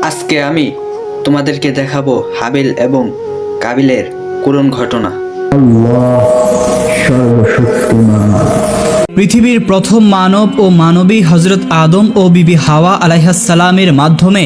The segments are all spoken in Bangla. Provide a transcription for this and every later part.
আজকে আমি তোমাদেরকে দেখাবো হাবিল এবং কাবিলের করুণ ঘটনা। পৃথিবীর প্রথম মানব ও মানবী হজরত আদম ও বিবি হাওয়া আলাইহাসসালামের মাধ্যমে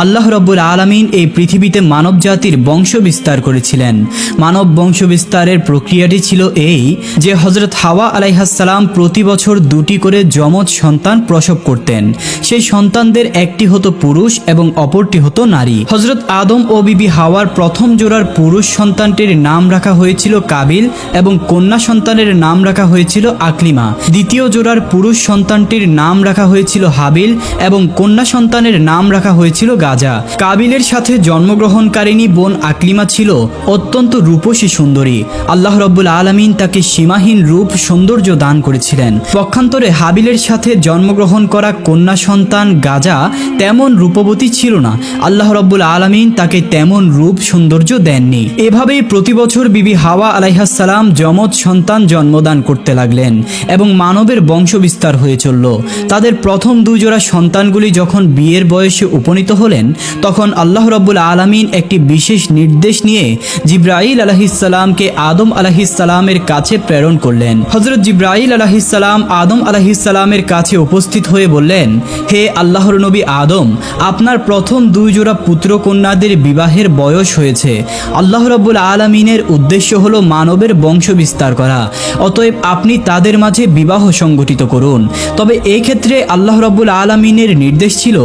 আল্লাহ রব্বুল আলামিন এই পৃথিবীতে মানব জাতির বংশ বিস্তার করেছিলেন। মানব বংশ বিস্তারের প্রক্রিয়াটি ছিল এই যে হজরত হাওয়া আলাইহাসসালাম প্রতি বছর 2টি করে যমজ সন্তান প্রসব করতেন। সেই সন্তানদের একটি হতো পুরুষ এবং অপরটি হতো নারী। হজরত আদম ও বিবি হাওয়ার প্রথম জোড়ার পুরুষ সন্তানটির নাম রাখা হয়েছিল কাবিল এবং কন্যা সন্তানের নাম রাখা হয়েছিল আকলিমা। দ্বিতীয় জোড়ার পুরুষ সন্তানটির নাম রাখা হয়েছিল হাবিল এবং কন্যা সন্তানের নাম রাখা হয়েছিল গাজা। কাবিলের সাথে জন্মগ্রহণকারিণী বোন আকলিমা ছিল অত্যন্ত রূপসী সুন্দরী। আল্লাহ রব্বুল আলামিন তাকে সীমাহীন রূপ সৌন্দর্য দান করেছিলেন। পক্ষান্তরে হাবিলের সাথে জন্মগ্রহণ করা কন্যা সন্তান গাজা তেমন রূপবতী ছিল না। আল্লাহ রব্বুল আলামিন তাকে তেমন রূপ সৌন্দর্য দেননি। এভাবেই প্রতি বছর বিবি হাওয়া আলাইহাসসালাম যমজ সন্তান জন্মদান করতে লাগলেন এবং মানবের বংশ বিস্তার হয়ে চলল। তাদের প্রথম 2 জোড়া সন্তানগুলি যখন বিয়ের বয়সে উপনীত হলেন তখন আল্লাহ রাব্বুল আলামিন একটি বিশেষ নির্দেশ নিয়ে জিবরাইল আলাইহিসসালামকে আদম আলাইহিসসালামের কাছে প্রেরণ করলেন। হযরত জিবরাইল আলাইহিসসালাম আদম আলাইহিসসালামের কাছে উপস্থিত হয়ে বললেন, হে আল্লাহর নবী আদম, আপনার প্রথম 2 জোড়া পুত্র কন্যাদের বিবাহের বয়স হয়েছে। আল্লাহ রাব্বুল আলামিনের উদ্দেশ্য হলো মানবের বংশ বিস্তার করা। অতএব আপনি তাদের মাঝে বিবাহ সংগঠিত করুন। তবে এই ক্ষেত্রে আল্লাহ রাব্বুল আলামিনের নির্দেশ ছিল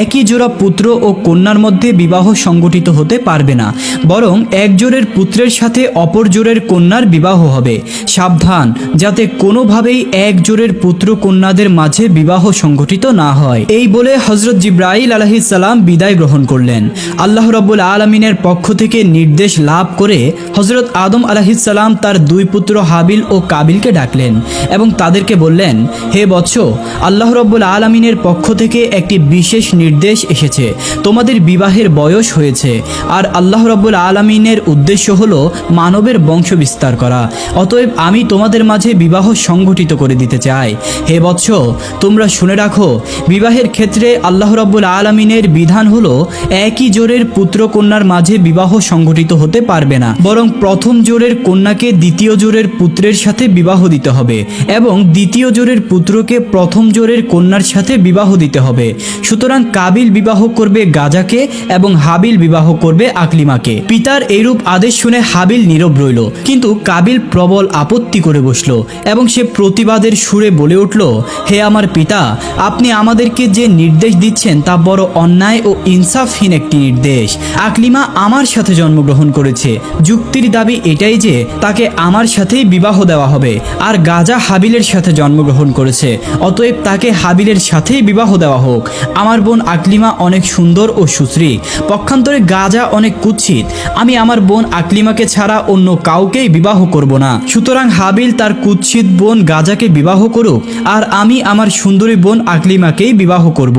একই জোড়া পুত্র ও কন্যার মধ্যে বিবাহ সংগঠিত হতে পারবে না, বরং এক জোড়ের পুত্রের সাথে অপর জোড়ের কন্যার বিবাহ হবে। সাবধান যাতে কোনোভাবেই এক জোড়ের পুত্র কন্যাদের মাঝে বিবাহ সংগঠিত না হয়। এই বলে হযরত জিবরাইল আলাইহিস সালাম বিদায় গ্রহণ করলেন। আল্লাহ রাব্বুল আলামিনের পক্ষ থেকে নির্দেশ লাভ করে হযরত আদম আলাইহিস সালাম তার 2 পুত্র হাবিল ও কাবিলকে ডাকলেন এবং তাদেরকে বললেন, হে বৎস, আল্লাহ রাব্বুল আলামিনের পক্ষ থেকে একটি বিশেষ নির্দেশ এসেছে। তোমাদের বিবাহের বয়স হয়েছে আর আল্লাহ রাব্বুল আলামিনের উদ্দেশ্য হলো মানবের বংশ বিস্তার করা। অতএব আমি তোমাদের মাঝে বিবাহ সংগঠিত করে দিতে চাই। হে বৎস, তোমরা শুনে রাখো, বিবাহের ক্ষেত্রে আল্লাহ রাব্বুল আলামিনের বিধান হলো একই জোড়ের পুত্র কন্যার মাঝে বিবাহ সংগঠিত হতে পারবে না, বরং প্রথম জোড়ের কন্যাকে দ্বিতীয় জোড়ের পুত্রের সাথে বিবাহ দিতে হবে এবং দ্বিতীয় জোড়ের পুত্রকে প্রথম জোড়ের কন্যার সাথে বিবাহ দিতে হবে। সুতরাং কাবিল বিবাহ করবে গাজাকে এবং হাবিল বিবাহ করবে আকলিমাকে। পিতার এইরূপ আদেশ শুনে হাবিল নীরব রইল, কিন্তু কাবিল প্রবল আপত্তি করে বসল এবং সে প্রতিবাদের সুরে বলে উঠল, হে আমার পিতা, আপনি আমাদেরকে যে নির্দেশ দিচ্ছেন তা বড় অন্যায় ও ইনসাফহীন একটি নির্দেশ। আকলিমা আমার সাথে জন্মগ্রহণ করেছে, যুক্তির দাবি এটাই যে তাকে আমার সাথেই বিবাহ দেওয়া হবে, আর গাজা হাবিলের সাথে জন্মগ্রহণ করেছে, অতএব তাকে হাবিলের সাথেই বিবাহ দেওয়া হোক। আমার বোন আকলিমা অনেক সুন্দর ও সুশ্রী, পক্ষান্তরে গাজা অনেক কুৎসিত। আমি আমার বোন আকলিমাকে ছাড়া অন্য কাউকেই বিবাহ করব না। সুতরাং হাবিল তার কুৎসিত বোন গাজাকে বিবাহ করুক আর আমি আমার সুন্দরী বোন আকলিমাকেই বিবাহ করব।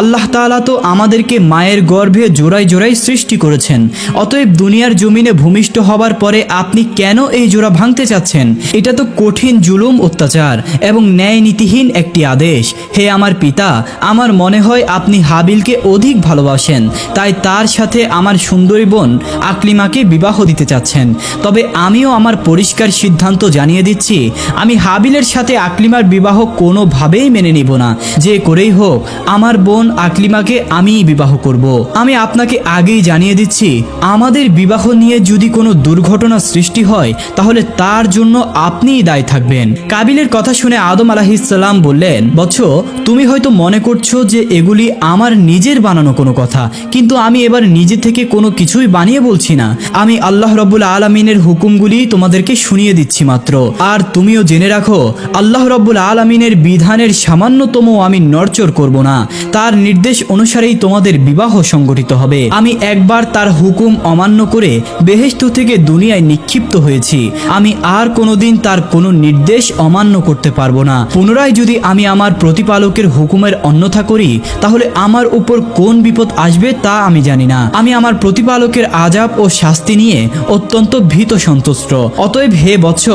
আল্লাহ তাআলা তো আমাদেরকে মায়ের গর্ভে জোড়ায় জোড়ায় সৃষ্টি করেছেন, অতএব দুনিয়ার জমিনে ভূমিষ্ঠ হবার পরে আপনি কেন এই জোড়া ভাঙতে চাচ্ছেন? এটা তো কঠিন জুলুম, অত্যাচার এবং ন্যায় নীতিহীন একটি আদেশ। হে আমার পিতা, আমার মনে হয় আপনি হাবিলকে অধিক ভালোবাসেন, তাই তার সাথে আমার সুন্দরী বোন আকলিমাকে বিবাহ দিতে চাচ্ছেন। তবে আমিও আমার পরিষ্কার সিদ্ধান্ত জানিয়ে দিচ্ছি, আমি হাবিলের সাথে আকলিমার বিবাহ কোনোভাবেই মেনে নিব না। যে করেই হোক আমার বোন আকলিমাকে আমিই বিবাহ করব। আমি আপনাকে আগেই জানিয়ে দিচ্ছি, আমাদের বিবাহ নিয়ে যদি কোনো দুর্ঘটনা সৃষ্টি হয় তাহলে তার জন্য আপনিই দায়ী থাকবেন। কাবিলের কথা শুনে আদম আলাইহিসসালাম বললেন, বৎস, তুমি হয়তো মনে করছো যে এগুলি আমার নিজের বানানো কোনো কথা, কিন্তু আমি এবার নিজে থেকে কোনো কিছুই বানিয়ে বলছি না। আমি আল্লাহ রাব্বুল আলামিনের হুকুমগুলি তোমাদেরকে শুনিয়ে দিচ্ছি মাত্র। আর তুমিও জেনে রাখো, আল্লাহ রাব্বুল আলামিনের বিধানের সামান্যতম আমি নড়চড় করব না। তার নির্দেশ অনুসারেই তোমাদের বিবাহ সংগঠিত হবে। আমি একবার তার হুকুম অমান্য করে বেহেশত থেকে দুনিয়ায় নিক্ষিপ্ত হয়েছি। আমি আর কোনোদিন তার কোনো নির্দেশ অমান্য অমান্য করতে পারবো না। পুনরায় যদি আমি আমার প্রতিপালকের হুকুমের অন্যথা করি তাহলে আমার উপর কোন বিপদ আসবে তা আমি জানি না। আমি আমার প্রতিপালকের আযাব ও শাস্তি নিয়ে অত্যন্ত ভীত সন্তুষ্ট। অতএব হে বৎস,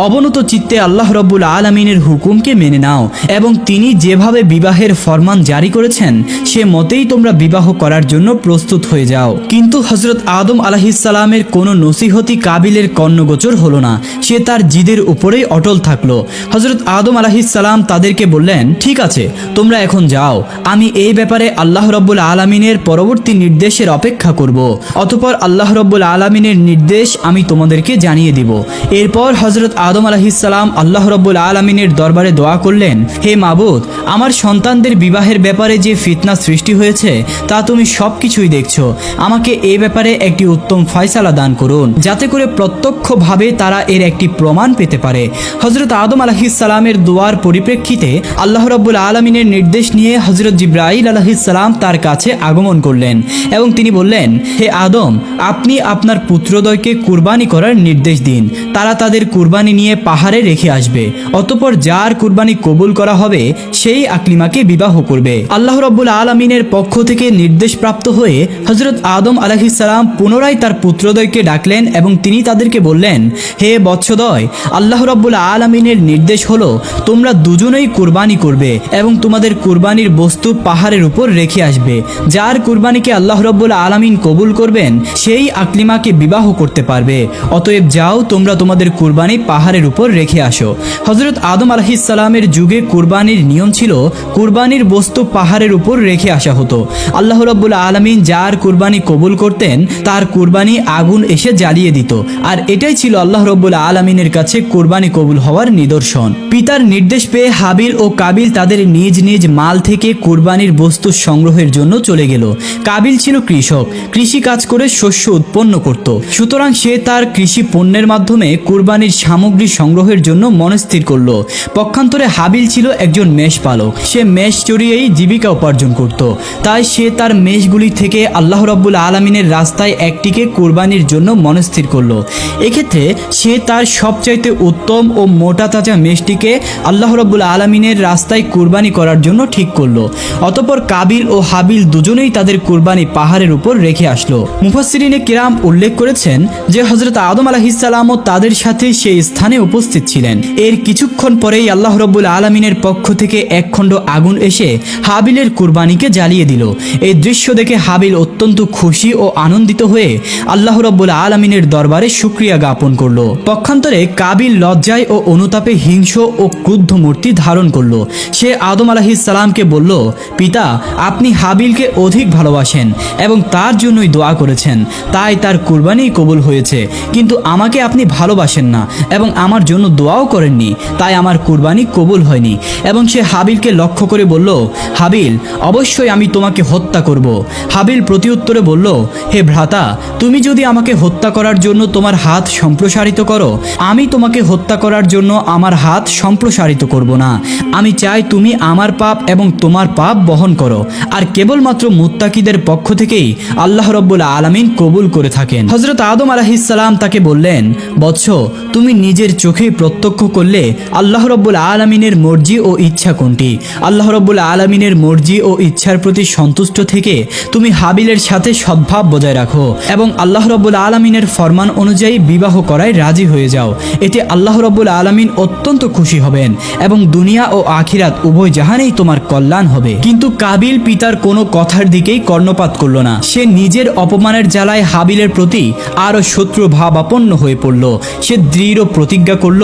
অবনত চিত্তে আল্লাহ রাব্বুল আলামিনের হুকুমকে মেনে নাও এবং তিনি যেভাবে বিবাহের ফরমান জারি করেছেন সে মতেই তোমরা বিবাহ করার জন্য প্রস্তুত হয়ে যাও। কিন্তু হযরত আদম আলাইহিস সালামের কোনো নসিহতি কাবিলের কর্ণগোচর হলো না। সে তার জিদের উপরেই অটল থাকলো। হযরত আদম আলাইহিস সালাম তাদেরকে বললেন, ঠিক আছে, তোমরা এখন যাও, আমি এই ব্যাপারে আল্লাহ রাব্বুল আলামিনের পরবর্তী নির্দেশের অপেক্ষা করব। অতঃপর আল্লাহ রাব্বুল আলামিনের নির্দেশ আমি তোমাদেরকে জানিয়ে দিব। এরপর হযরত আদম আলাইহিস সালাম আল্লাহ রাব্বুল আলামিনের দরবারে দোয়া করলেন, হে মাবুদ, আমার সন্তানদের বিবাহের ব্যাপারে যে ফিতনা সৃষ্টি হয়েছে তা তুমি সবকিছুই দেখছো। আমাকে এই ব্যাপারে একটি উত্তম ফয়সালা দান করুন, যাতে করে প্রত্যক্ষভাবে তারা এর একটি প্রমাণ পেতে পারে। হযরত আদম আলাইহিস সালামের দোয়ার পরিপ্রেক্ষিতে আল্লাহ রাব্বুল আলামিনের নির্দেশ নিয়ে হযরত জিবরাইল আলাইহিস সালাম তার কাছে আগমন করলেন এবং তিনি বললেন, হে আদম, আপনি আপনার পুত্রদ্বয়কে কুরবানি করার নির্দেশ দিন। তারা তাদের কুরবানি নিয়ে পাহাড়ে রেখে আসবে। অতঃপর যার কুরবানি কবুল করা হবে সেই আকলিমাকে বিবাহ করবে। আল্লাহ রাব্বুল আলামিনের পক্ষ থেকে নির্দেশ প্রাপ্ত হয়ে হযরত আদম আলাইহিস সালাম পুনরায় তার পুত্রদ্বয়কে ডাকলেন এবং তিনি তাদেরকে বললেন, হে বৎসদ্বয়, আল্লাহ রাব্বুল আলামিনের নির্দেশ হলো তোমরা দুজনেই কুরবানি করবে এবং তোমাদের কুরবানির বস্তু পাহাড়ের উপর রেখে আসবে। যার কুরবানিকে আল্লাহ রাব্বুল আলামিন কবুল করবেন সেই আকলিমাকে বিবাহ করতে পারবে। অতএব যাও, তোমরা তোমাদের কুরবানি পাহাড়ের উপর রেখে আসো। হযরত আদম আলাইহিস সালামের যুগে কুরবানির নিয়ম ছিল কুরবানির বস্তু পাহাড়ের উপর রেখে আসা হতো। আল্লাহ রাব্বুল আলামিন যার কুরবানি কবুল করতেন তার কুরবানি আগুন এসে জ্বালিয়ে দিত। আর এটাই ছিল আল্লাহ রাব্বুল আলামিনের কাছে কুরবানি কবুল হওয়ার নিদর্শন। পিতার নির্দেশ পেয়ে হাবিল ও কাবিল তাদের নিজ নিজ মাল থেকে কুরবানির বস্তু সংগ্রহের জন্য চলে গেল। কাবিল ছিল কৃষক, কৃষি কাজ করে শস্য উৎপন্ন করত। সুতরাং সে তার কৃষি পণ্যের মাধ্যমে কুরবানির সামগ্রী সংগ্রহের জন্য মনস্থির করল। পক্ষান্তরে হাবিল ছিল একজন মেষ পালক। সে মেষ চড়িয়েই জীবিকা উপার্জন করত। তাই সে তার মেষগুলি থেকে আল্লাহ রাব্বুল আলামিনের রাস্তায় একটিকে কুরবানির জন্য মনস্থির করল। এক্ষেত্রে সে তার সবচাইতে উত্তম ও মোটা তাজা মেষটিকে আল্লাহ রাব্বুল আলামিনের রাস্তায় কুরবানি করার জন্য ঠিক করলো। অতঃপর কাবিল ও হাবিল দুজনেই তাদের কুরবানি পাহাড়ের উপর রেখে আসলো। মুফাসসিরিনে কিরাম উল্লেখ করেছেন যে হযরত আদম আলাইহিস সালামও তাদের সাথে সেই স্থানে উপস্থিত ছিলেন। এর কিছুক্ষণ পরেই আল্লাহ রাব্বুল আলামিনের পক্ষ থেকে এক খণ্ড আগুন এসে হাবিলের কুরবানিকে জ্বালিয়ে দিল। এই দৃশ্য দেখে হাবিল অত্যন্ত খুশি ও আনন্দিত হয়ে আল্লাহ রাব্বুল আলামিনের দরবারে শুকরিয়া জ্ঞাপন করলো। পক্ষান্তরে কাবিল লজ্জায় ও অনুতাপে হিংস্র ও ক্রুদ্ধ মূর্তি ধারণ করলো। সে আদম আলাইহিস সালামকে বলল, পিতা, আপনি হাবিলকে অধিক ভালোবাসেন এবং তার জন্যই দোয়া করেছেন, তাই তার কুরবানি কবুল হয়েছে। কিন্তু আমাকে আপনি ভালোবাসেন না এবং আমার জন্য দোয়াও করেননি, তাই আমার কুরবানি কবুল হয়নি। এবং সে হাবিলকে লক্ষ্য করে বলল, হাবিল, অবশ্যই আমি তোমাকে হত্যা করব। হাবিল প্রতিউত্তরে বলল, হে ভ্রাতা, তুমি যদি আমাকে হত্যা করার জন্য তোমার হাত সম্প্রসারিত করো, আমি তোমাকে হত্যা করার জন্য আমার হাত সম্প্রসারিত করব না। আমি চাই তুমি আমার পাপ এবং তোমার পাপ বহন করো। আর কেবলমাত্র মুত্তাকিদের পক্ষ থেকেই আল্লাহ রাব্বুল আলামিন কবুল করে থাকেন। হযরত আদম আলাইহিস সালাম তাকে বললেন, বৎস, তুমি নিজের চোখেই প্রত্যক্ষ করলে আল্লাহ রাব্বুল আলামিনের মর্জি ও ইচ্ছা কোনটি। আল্লাহ রাব্বুল আলামিনের মর্জি ও ইচ্ছার প্রতি সন্তুষ্ট থেকে তুমি হাবিলের সাথে সদ্ভাব বজায় রাখো এবং আল্লাহ রাব্বুল আলামিনের ফরমান অনুযায়ী বিবাহ করায় রাজি হয়ে যাও। এতে আল্লাহ রাব্বুল আলামিন অত্যন্ত খুশি হবেন এবং দুনিয়া ও আখিরাত উভয় জাহানেই তোমার কল্যাণ হবে। কিন্তু কাবিল পিতার কোনো কথার দিকেই কর্ণপাত করল না। সে নিজের অপমানের জ্বালায় হাবিলের প্রতি আরো শত্রু ভাবাপন্ন হয়ে পড়ল। সে দৃঢ় প্রতিজ্ঞা করল,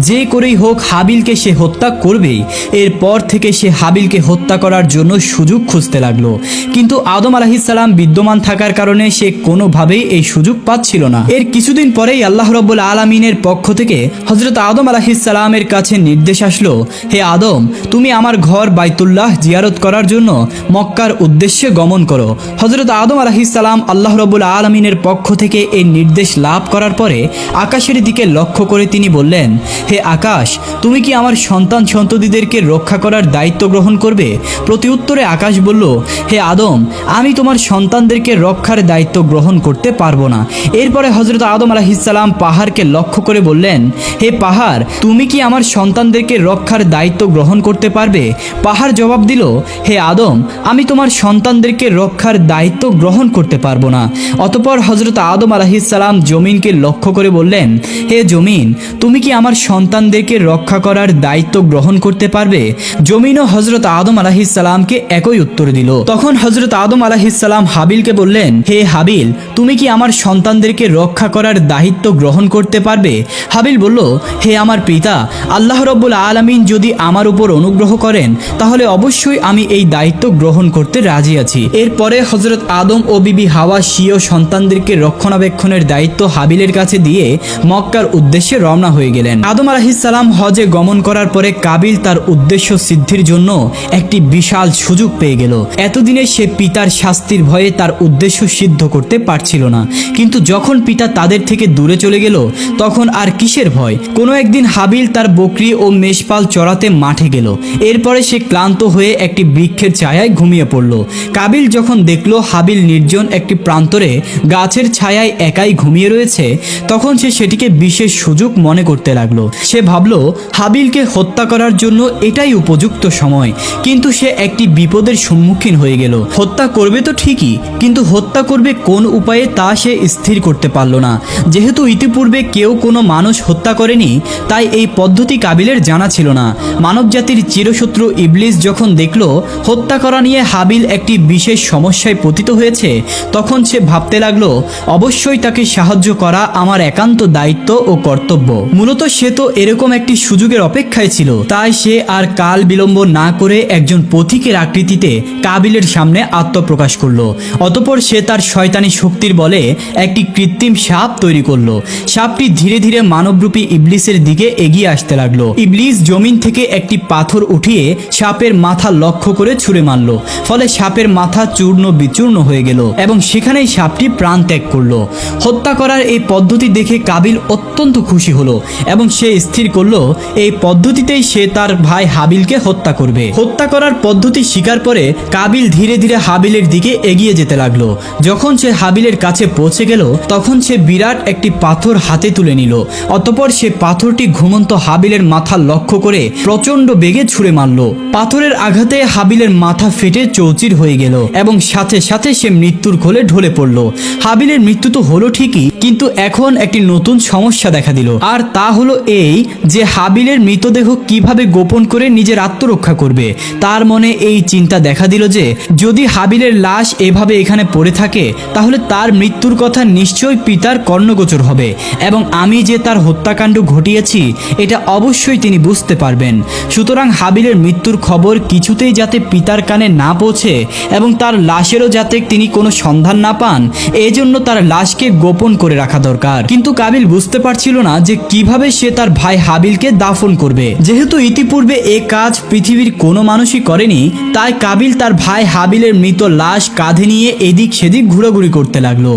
যে করেই হোক হাবিলকে সে হত্যা করবেই। এরপর থেকে সে হাবিলকে হত্যা করার জন্য সুযোগ খুঁজতে লাগলো। কিন্তু আদম আলাইহিস সালাম বিদ্যমান থাকার কারণে সে কোনোভাবেই এই সুযোগ পাচ্ছিল না। এর কিছুদিন পরেই আল্লাহ রাব্বুল আলামিনের পক্ষ থেকে হযরত আদম আলাইহিস সালামের কাছে নির্দেশ আসলো, হে আদম, তুমি আমার ঘর বাইতুল্লাহ জিয়ারত করার জন্য মক্কার উদ্দেশ্যে গমন করো। হযরত আদম আলাইহিস সালাম আল্লাহ রাব্বুল আলামিনের পক্ষ থেকে এই নির্দেশ লাভ করার পরে আকাশের দিকে লক্ষ্য করে তিনি বললেন, হে আকাশ, তুমি কি আমার সন্তান সন্ততিদেরকে রক্ষা করার দায়িত্ব গ্রহণ করবে? প্রতিউত্তরে আকাশ বলল, হে আদম, আমি তোমার সন্তানদেরকে রক্ষার দায়িত্ব গ্রহণ করতে পারবো না। এরপরে হযরত আদম আলাইহিস সালাম পাহাড়কে লক্ষ্য করে বললেন, হে পাহাড়, তুমি কি আমার সন্তানদেরকে রক্ষার দায়িত্ব গ্রহণ করতে পারবে? পাহাড় জবাব দিল, হে আদম, আমি তোমার সন্তানদেরকে রক্ষার দায়িত্ব গ্রহণ করতে পারবো না। অতঃপর হযরত আদম আলাইহিসসালাম জমিনকে লক্ষ্য করে বললেন, হে জমিন, তুমি কি আমার সন্তানদেরকে রক্ষা করার দায়িত্ব গ্রহণ করতে পারবে? জমিনও হযরত আদম আলাইহিসসালামকে একই উত্তর দিল। তখন হযরত আদম আলাইহিসসালাম হাবিলকে বললেন, হে হাবিল, তুমি কি আমার সন্তানদেরকে রক্ষা করার দায়িত্ব গ্রহণ করতে পারবে? হাবিল বলল, হে আমার পিতা, আল্লাহ রাব্বুল আলামিন যদি আমার উপর অনুগ্রহ করেন তাহলে অবশ্যই আমি এই দায়িত্ব গ্রহণ করতে রাজি আছি। এরপরে হযরত আদম ও বিবি হাওয়া স্বীয় সন্তানদেরকে রক্ষণাবেক্ষণের দায়িত্ব হাবিলের কাছে দিয়ে মক্কার উদ্দেশ্যে রওনা হয়ে গেলেন। আদম আলাইহিসসালাম হজে গমন করার পরে কাবিল তার উদ্দেশ্য সিদ্ধির জন্য একটি বিশাল সুযোগ পেয়ে গেল। এতদিনে সে পিতার শাস্তির ভয়ে তার উদ্দেশ্য সিদ্ধ করতে পারছিল না, কিন্তু যখন পিতা তাদের থেকে দূরে চলে গেল তখন আর কিসের ভয়? কোনো একদিন হাবিল তার বকরি ও মেষপাল চড়াতে মাঠে গেল। এরপরে সে ক্লান্ত হয়ে একটি বৃক্ষের ছায়ায় ঘুমিয়ে পড়ল। কাবিল যখন দেখল হাবিল নির্জন একটি প্রান্তরে গাছের ছায়ায় একাই ঘুমিয়ে রয়েছে, তখন সে সেটিকে বিশেষ সুযোগ মনে করতে লাগলো। সে ভাবল হাবিলকে হত্যা করার জন্য এটাই উপযুক্ত সময়, কিন্তু সে একটি বিপদের সম্মুখীন হয়ে গেল। হত্যা করবে তো ঠিকই, কিন্তু হত্যা করবে কোন উপায়ে তা সে স্থির করতে পারল না। যেহেতু ইতিপূর্বে কেউ কোনো মানুষ হত্যা করেনি, তাই এই পদ্ধতি কাবিলের জানা ছিল না। মানবজাতির চিরশত্রু ইবলিস যখন দেখল হত্যা করা নিয়ে হাবিল একটি বিশেষ সমস্যায় পতিত হয়েছে, তখন সে ভাবতে লাগলো অবশ্যই তাকে সাহায্য করা আমার একান্ত দায়িত্ব ও কর্তব্য। মূলত সে তো এরকম একটি সুযোগের অপেক্ষায় ছিল, তাই সে আর কাল বিলম্ব না করে একজন পথিকের আকৃতিতে কাবিলের সামনে আত্মপ্রকাশ করলো। অতঃপর সে তার শয়তানি শক্তির বলে একটি কৃত্রিম সাপ তৈরি করলো। সাপটি ধীরে ধীরে মানবরূপী ইবলিসের দিকে এগিয়ে আসতে লাগলো। ইবলিস জমিন থেকে একটি পাথর উঠিয়ে সাপের মাথা লক্ষ্য করে ছুঁড়ে মারল। ফলে সাপের মাথা চূর্ণ বিচূর্ণ হয়ে গেল এবং সেখানেই সাপটি প্রাণ ত্যাগ করলো। হত্যা করার এই পদ্ধতি দেখে কাবিল অত্যন্ত খুশি হলো এবং সে স্থির করলো এই পদ্ধতিতেই সে তার ভাই হাবিলকে হত্যা করবে। হত্যা করার পদ্ধতি স্বীকার করে কাবিল ধীরে ধীরে হাবিলের দিকে এগিয়ে যেতে লাগলো। যখন সে হাবিলের কাছে পৌঁছে গেল তখন সে বিরাট একটি পাথর হাতে তুলে নিল। অতঃপর সে পাথরটি ঘুমন্ত হাবিলের মাথা লক্ষ্য করে প্রচন্ড বেগে ছুঁড়ে মারল। পাথরের আঘাতে হাবিলের মাথা ফেটে চৌচির হয়ে গেল এবং সাথে সাথে সে মৃত্যুর কোলে ঢলে পড়ল। হাবিলের মৃত্যু তো হলো ঠিকই, কিন্তু এখন একটি নতুন সমস্যা দেখা দিল, আর তা হলো এই যে হাবিলের মৃতদেহ কিভাবে গোপন করে নিজের আত্মরক্ষা করবে। তার মনে এই চিন্তা দেখা দিল যে যদি হাবিলের লাশ এভাবে এখানে পড়ে থাকে তাহলে তার মৃত্যুর কথা নিশ্চয়ই পিতার কর্ণগোচর হবে এবং আমি যে তার হত্যাকাণ্ড ঘটিয়েছি এটা অবশ্যই তিনি বুঝতে পারবেন। সুতরাং হাবিলের মৃত্যুর খবর কিছুতেই যাতে পিতার কানে না পৌঁছে এবং তার লাশেরও যাতে তিনি কোনো সন্ধান না পান, এজন্য তার লাশকে গোপন করে রাখা দরকার। কিন্তু কাবিল বুঝতে পারছিল না যে কিভাবে সে তার ভাই হাবিলকে দাফন করবে। যেহেতু ইতিপূর্বে এ কাজ পৃথিবীর কোনো মানুষই করেনি, তাই কাবিল তার ভাই হাবিলের মৃত লাশ কাঁধে নিয়ে এদিক সেদিক ঘোরাঘুরি করতে লাগলো।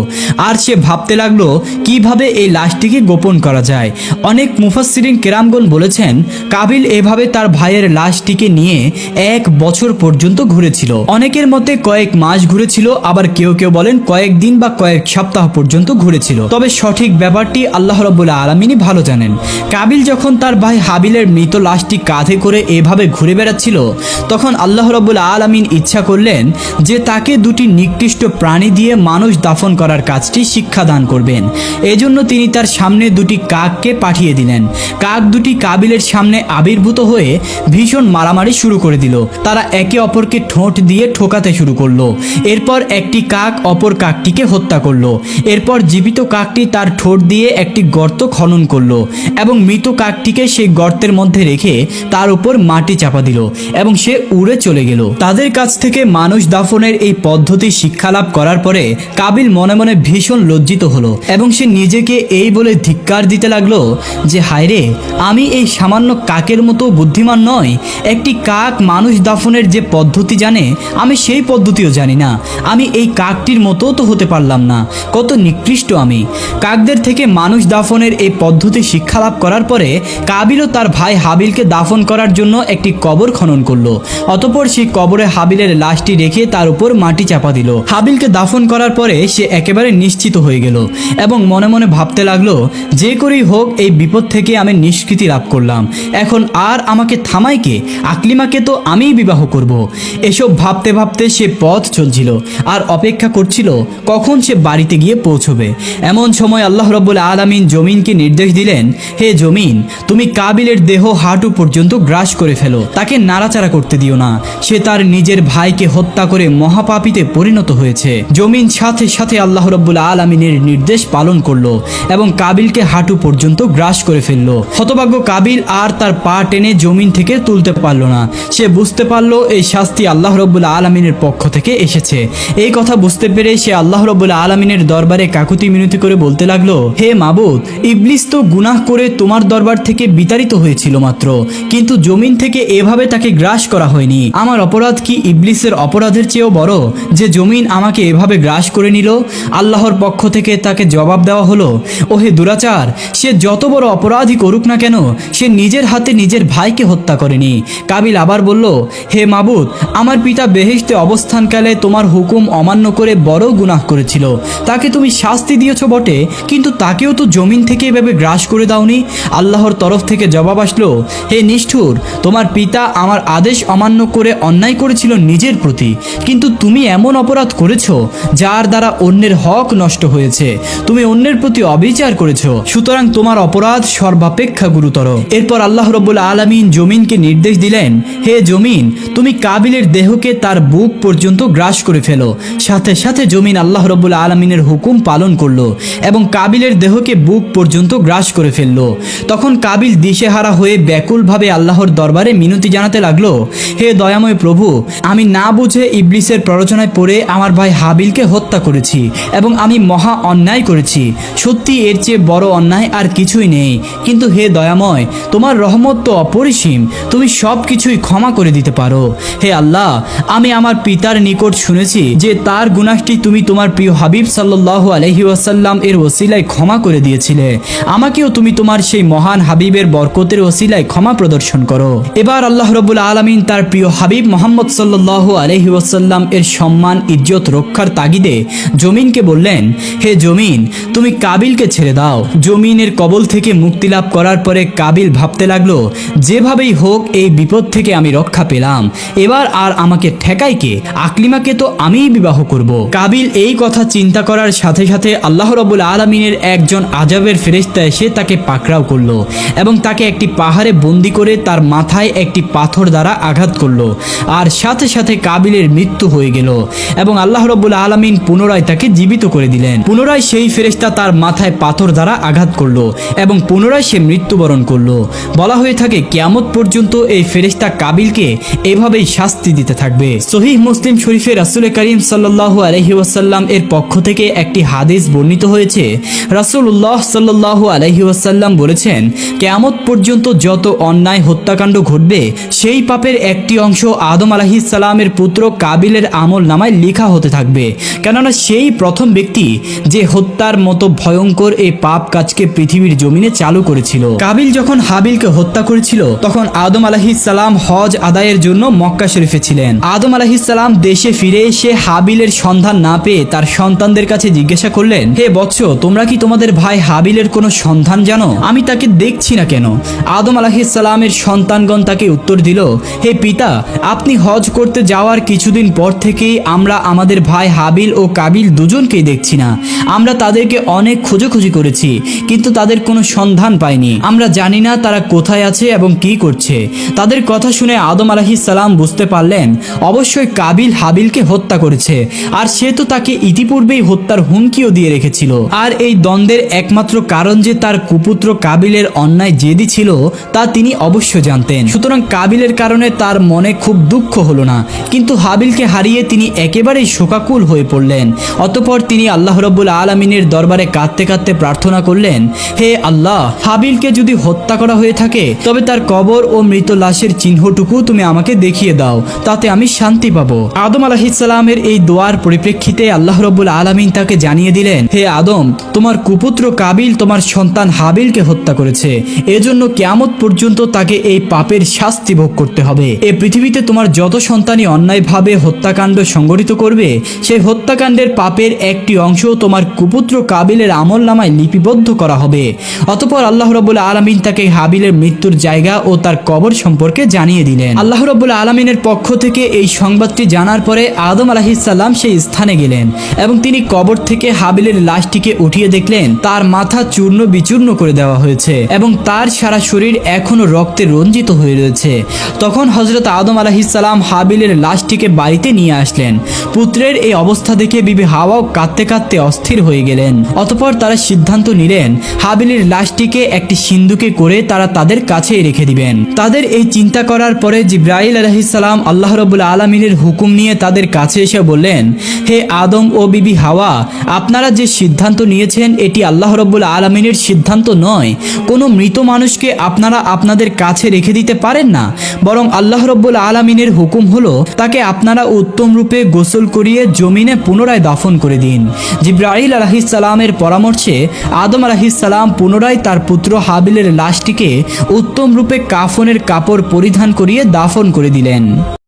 আর সে ভাবতে লাগলো কিভাবে এই লাশটিকে গোপন করা যায়। অনেক মুফাসসিরিন কেরামগণ বলেছেন কাবিল এভাবে তার ভাইয়ের লাশটিকে নিয়ে 1 বছর পর্যন্ত ঘুরেছিল। অনেকের মতে কয়েক মাস ঘুরেছিল, আবার কেউ কেউ বলেন কয়েক দিন বা কয়েক সপ্তাহ পর্যন্ত ঘুরেছিল। তবে সঠিক ব্যাপারটি আল্লাহ রাব্বুল আলামিনই ভালো জানেন। কাবিল যখন তার ভাই হাবিলের মৃত লাশটি কাঁধে করে এভাবে ঘুরে বেড়াচ্ছিল, তখন আল্লাহ রাব্বুল আলামিন ইচ্ছা করলেন যে তাকে দুটি নিকৃষ্ট প্রাণী দিয়ে মানুষ দাফন করার কাজটি শিক্ষাদান করবেন। এজন্য তিনি তার সামনে দুটি কাককে পাঠিয়ে দিলেন। কাক দুটি কাবিলের সামনে আবির্ভূত হয়ে ভীষণ মারামারি শুরু করে দিল। তারা একে অপরকে ঠোঁট দিয়ে ঠোকাতে শুরু করলো। এরপর একটি কাক অপর কাকটিকে হত্যা করলো। এরপর জীবিত কাকটি তার ঠোঁট দিয়ে একটি গর্ত খনন করলো এবং মৃত কাকটিকে সেই গর্তের মধ্যে রেখে তার উপর মাটি চাপা দিল এবং সে উড়ে চলে গেল। তাদের কাছ থেকে মানুষ দাফনের এই পদ্ধতি শিক্ষা লাভ করার পরে কাবিল মনে মনে ভীষণ লজ্জিত হলো এবং সে নিজেকে এই বলে ধিক্কার দিতে লাগলো যে হায়রে, আমি এই সামান্য কাকের মতো বুদ্ধিমান নয়। একটি কাক মানুষ দাফনের যে পদ্ধতি জানে আমি সেই পদ্ধতিও জানি না। আমি এই কাকটির মতো তো হতে পারলাম না। কত নিকৃষ্ট আমি। কাকদের থেকে মানুষ দাফনের এই পদ্ধতি শিক্ষা লাভ করার পরে কাবিলও তার ভাই হাবিলকে দাফন করার জন্য একটি কবর খনন করলো। অতঃপর সেই কবরে হাবিলের লাশটি রেখে তার উপর মাটি চাপা দিল। হাবিলকে দাফন করার পরে সে একেবারে নিশ্চিত হয়ে গেল এবং মনে মনে ভাবতে লাগলো যে করেই হোক এই বিপদ থেকে আমি নিষ্কৃতি লাভ করলাম, এখন আর আমাকে থামায় কে? আকলিমাকে তো আমিই বিবাহ করব। এসব ভাবতে ভাবতে সে পথ চলছিল আর অপেক্ষা করছিল কখন সে বাড়িতে গিয়ে পৌঁছবে। এমন সময় আল্লাহ রাব্বুল আলামিন জমিনকে নির্দেশ দিলেন, হে জমিন, তুমি কাবিলের দেহ হাঁটু পর্যন্ত গ্রাস করে ফেলো, তাকে নাড়াচাড়া করতে দিও না। সে তার নিজের ভাইকে হত্যা করে মহাপাপীতে পরিণত হয়েছে। জমিন সাথে সাথে আল্লাহ রাব্বুল আলামিনের নির্দেশ পালন করলো এবং কাবিলকে হাঁটু পর্যন্ত গ্রাস করে ফেললো। হতভাগ্য কাবিল আর তার পা টেনে জমিন থেকে তুলতে পারলো না। সে বুঝতে পারলো এই শাস্তি আল্লাহ রাব্বুল আলামিনের পক্ষ থেকে এসেছে। এই কথা বুঝতে পেরে সে আল্লাহ রাব্বুল আলামিনের দরবারে কাকুতি মিনতি করে বলতে লাগলো, হে মাবুদ, ইবলিস তো গুনাহ করে তোমার দরবার থেকে বিতাড়িত হয়েছিল মাত্র, কিন্তু জমিন থেকে এভাবে তাকে গ্রাস করা হয়নি। আমার অপরাধ কি ইবলিসের অপরাধের চেয়েও বড় যে জমিন আমাকে এভাবে গ্রাস করে নিল? আল্লাহর পক্ষ থেকে তাকে জবাব দেওয়া হলো, ওহে দুরাচার, সে যত বড় অপরাধই করুক না কেন, সে নিজের হাতে নিজের ভাইকে হত্যা করেনি। কাবিল আবার বলল, হে মাবুদ, আমার পিতা বেহেশতে অবস্থানকালে তোমার হুকুম অমান্য করে বড় গুনাহ করেছিল, তাকে তুমি শাস্তি দিয়েছ বটে, কিন্তু তাকেও তো জমিন থেকে এভাবে গ্রাস করে দাওনি। আল্লাহর তরফ থেকে জবাব আসলো, হে নিষ্ঠুর, তোমার পিতা আমার আদেশ অমান্য করে অন্যায় করেছিল নিজের প্রতি, কিন্তু তুমি এমন অপরাধ করেছ যার দ্বারা অন্যের হক নষ্ট হয়েছে, তুমি অন্যের প্রতি অবিচার করেছ, সুতরাং তোমার অপরাধ সর্বাপেক্ষা গুরুতর। এরপর আল্লাহ রাব্বুল আলামিন জমিনকে নির্দেশ দিলেন, হে জমিন, তুমি কাবিলের দেহকে তার বুক পর্যন্ত গ্রাস করে ফেলো। সাথে সাথে জমিন আল্লাহ রাব্বুল আলামিনের হুকুম পালন করলো এবং কাবিলের দেহকে বুক পর্যন্ত গ্রাস করে ফেললো। তখন কাবিল দিশেহারা হয়ে ব্যাকুলভাবে আল্লাহর দরবারে মিনতি জানাতে লাগলো, হে দয়াময় প্রভু, আমি না বুঝে ইবলিসের প্ররোচনায় পড়ে আমার ভাই হাবিলকে হত্যা করেছি এবং আমি মহা অন্যায় করেছি। সত্যি এর চেয়ে বড় অন্যায় আর কিছুই নেই, কিন্তু হে দয়াময়, তোমার রহমত তো অপরিসীম, তুমি সব কিছুই ক্ষমা করে দিতে পারো। হে আল্লাহ, আমি আমার পিতার নিকট শুনেছি যে তার গুনাহটি তুমি তোমার প্রিয় হাবিব সাল্লাল্লাহু আলাইহি ওয়াসাল্লাম এর ওসিলায় ক্ষমা করে দিয়েছিলে। আমাকেও তুমি তোমার সেই মহান হাবিবের বরকতের ওসিলায় ক্ষমা প্রদর্শন করো। এবার আল্লাহ রাব্বুল আলামিন তার প্রিয় হাবিব মুহাম্মদ সাল্লাল্লাহু আলাইহি ওয়াসাল্লাম এর সম্মান ইজ্জত রক্ষার তাগিদে জমিনকে বললেন, হে জমিন, তুমি কাবিলকে ছেড়ে দাও। জমিনের কবল থেকে মুক্তি লাভ করার পরে কাবিল ভাবতে লাগলো, যেভাবেই হোক এই বিপদ থেকে আমি রক্ষা পেলাম, এবার আর আমাকে ঠেকায় কে? আকলিমাকে তো আমিই বিবাহ করব। কাবিল এই কথা চিন্তা করার সাথে সাথে আল্লাহ রাব্বুল আলামিনের একজন আযাবের ফেরেশতা এসে তাকে পাকড়াও করলো এবং তাকে একটি পাহাড়ে বন্দি করে তার মাথায় একটি পাথর দ্বারা আঘাত করলো, আর সাথে সাথে কাবিলের মৃত্যু হয়ে গেল এবং আল্লাহ রাব্বুল আলামিন পুনরায় তাকে জীবিত করে দিলেন। পুনরায় সেই ফেরেশতা তার মাথায় পাথর দ্বারা আঘাত করলো এবং পুনরায় সে মৃত্যুবরণ করলো। বলা হয়ে থাকে কিয়ামত পর্যন্ত এই ফেরেশতা কাবিলকে এভাবেই শাস্তি দিতে থাকবে। সহিহ মুসলিম শরীফে রাসূল করিম সাল্লাল্লাহু আলাইহি ওয়াসাল্লাম এর পক্ষ থেকে একটি হাদিস বর্ণিত হয়েছে। রাসূলুল্লাহ সাল্লাল্লাহু আলাইহি ওয়াসাল্লাম বলেছেন, কিয়ামত পর্যন্ত যত অন্যায় হত্যাকাণ্ড ঘটবে সেই পাপের একটি অংশ আদম আলাইহিস সালামের পুত্র কাবিলের আমল নামায় লেখা হতে থাকবে, কেননা সেই প্রথম ব্যক্তি যে হত্যার মতো ভয়ঙ্কর এই পাপ কাজকে পৃথিবীর জমিনে চালু করেছিল। কাবিল যখন হাবিলকে হত্যা করেছিল তখন আদম আলাইহিস সালাম হজ আদায়ের জন্য মক্কা শরীফে ছিলেন। আদম আলাইহিস সালাম দেশে ফিরে এসে হাবিলের সন্ধান না পেয়ে তার সন্তানদের কাছে জিজ্ঞাসা করলেন, হে বৎস, তোমরা কি তোমাদের ভাই হাবিলের কোনো সন্ধান জানো? আমি তাকে দেখছি না কেন? আদম আলাইহিস সালামের সন্তানগণ তাকে উত্তর দিল, হে পিতা, আপনি হজ করতে যাওয়ার কিছুদিন পর থেকেই আমরা আমাদের ভাই হাবিল ও কাবিল দুজনকেই দেখছি না। আমরা তাদেরকে অনেক খোঁজাখুঁজি করেছি, কিন্তু তাদের কোনো সন্ধান পাইনি। আমরা জানি না তারা কোথায় আছে এবং কি করছে। তাদের কথা শুনে আদম আলাইহিস সালাম বুঝতে পারলেন অবশ্যই কাবিল হাবিলকে হত্যা করেছে, আর সে তো তাকে ইতিপূর্বেই হত্যার হুমকিও দিয়ে রেখেছিল। আর এই দ্বন্দ্বের একমাত্র কারণ যে তার কুপুত্র কাবিলের অন্যায় জেদি ছিল তা তিনি অবশ্য জানতেন। সুতরাং কাবিলের কারণে তার মনে খুব দুঃখ হলো না, কিন্তু হাবিলকে হারিয়ে তিনি একেবারেই শোকাকুল হয়ে পড়লেন। অতঃপর তিনি আল্লাহ রাব্বুল আলামিনের দরবারে কাঁদতে কাঁদতে প্রার্থনা করলেন, হে আল্লাহ, হাবিলকে যদি হত্যা করা হয়ে থাকে তবে তার কবর ও মৃত লাশের চিহ্নটুকু তুমি আমাকে দেখিয়ে দাও, তাতে আমি শান্তি পাবো। আদম আলাইহিস সালামের এই দোয়ার পরিপ্রেক্ষিতে আল্লাহ রাব্বুল আলামিন তাকে জানিয়ে দিলেন, হে আদম, তোমার কুপুত্র কাবিল তোমার সন্তান হাবিলকে হত্যা করেছে, এজন্য কিয়ামত পর্যন্ত তাকে এই পাপের শাস্তি ভোগ করতে হবে। এই পৃথিবীতে তোমার যত সন্তানই অন্যায়ভাবে হত্যাকাণ্ড সংগঠিত করবে সেই হত্যাকাণ্ডের পাপের একটি অংশ তোমার কুপুত্র কাবিলের আমল নামায় লিপিবদ্ধ করা হবে। অতঃপর আল্লাহ রাব্বুল আলামিন তাকে হাবিলের মৃত্যুর জায়গা ও তার কবর সম্পর্কে জানিয়ে দিলেন। আল্লাহ রাব্বুল আলামিনের পক্ষ থেকে এই সংবাদটি জানার পরে আদম আলাইহিস সালাম সেই স্থানে গেলেন এবং তিনি কবর থেকে হাবিলের লাশটিকে উঠিয়ে দেখলেন তার মাথা চূর্ণ বিচূর্ণ করে দেওয়া হয়েছে এবং তার সারা শরীর এখনো রক্তে রঞ্জিত হয়ে রয়েছে। তখন হযরত আদম আলাইহিস সালাম হাবিলের লাশটিকে বাড়িতে নিয়ে আসলেন। পুত্রের এই অবস্থা দেখে বিবি হাওয়াও কাঁদতে কাঁদতে অস্থির হয়ে গেলেন। অতঃপর তারা সিদ্ধান্ত নিলেন হাবিলের লাশটিকে একটি সিন্দুকে করে তারা তাদের কাছেই রেখে দিবেন। তাদের এই চিন্তা করার পরে জিবরাইল আলাইহিস সালাম আল্লাহ রাব্বুল আলামিনের হুকুম নিয়ে তাদের কাছে এসে বললেন, হে আদম ও বিবি হাওয়া, আপনারা যে সিদ্ধান্ত নিয়েছেন এটি আল্লাহ রাব্বুল আলামিনের সিদ্ধান্ত নয়। কোনো মৃত মানুষকে আপনারা আপনাদের কাছে রেখে দিতে পারেন না, বরং আল্লাহ রাব্বুল আলামিনের হুকুম হলো তাকে আপনারা উত্তম রূপে গোসল করিয়ে জমিনে পুনরায় দাফন করে দিন। জিবরাইল আলাইহিস সালামের পরামর্শে আদম আলাইহিস সালাম পুনরায় তার পুত্র হাবিলের লাশটিকে উত্তম রূপে কাফনের কাপড় পরিধান করিয়ে দাফন করে দিলেন।